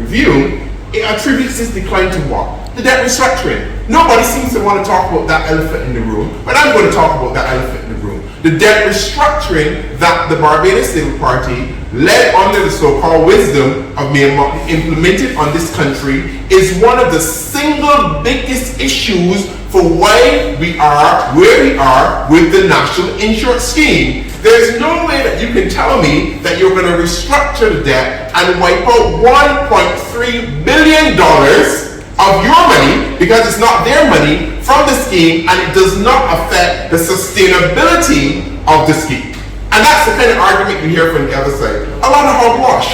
review, it attributes this decline to what? The debt restructuring. Nobody seems to want to talk about that elephant in the room, but I'm going to talk about that elephant in the room. The debt restructuring that the Barbados Labour Party, led under the so-called wisdom of Myanmar, implemented on this country is one of the single biggest issues for why we are where we are with the National Insurance Scheme. There's no way that you can tell me that you're going to restructure the debt and wipe out $1.3 billion of your money, because it's not their money, from the scheme, and it does not affect the sustainability of the scheme. And that's the kind of argument you hear from the other side. A lot of hogwash.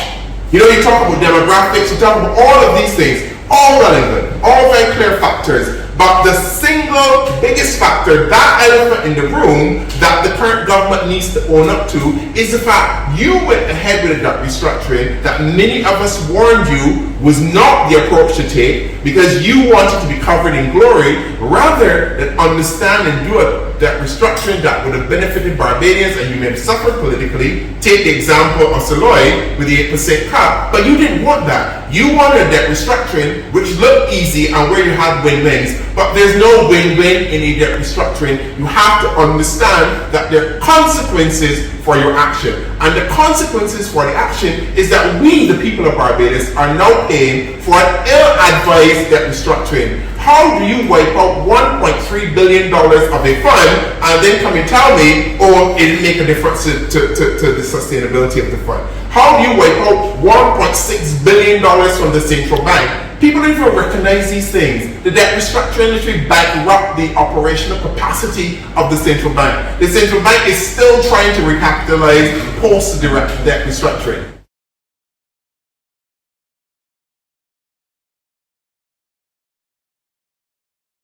You know, you talk about demographics, you talk about all of these things, all relevant, all very clear factors. But the single biggest factor, that elephant in the room, that the current government needs to own up to, is the fact you went ahead with a debt restructuring that many of us warned you was not the approach to take, because you wanted to be covered in glory rather than understand and do a debt restructuring that would have benefited Barbadians, and you may have suffered politically. Take the example of Saloy with the 8% cap, but you didn't want that. You wanted a debt restructuring which looked easy and where you had win-wins, but there's no win-win in a debt restructuring. You have to understand that there are consequences for your action, and the consequences for the action is that we, the people of Barbados, are now paying for an ill-advised debt restructuring. How do you wipe out $1.3 billion of a fund and then come and tell me, oh, it didn't make a difference to the sustainability of the fund? How do you wipe out $1.6 billion from the central bank? People don't even recognize these things. The debt restructuring literally bankrupt the operational capacity of the central bank. The central bank is still trying to recapitalize post-debt restructuring.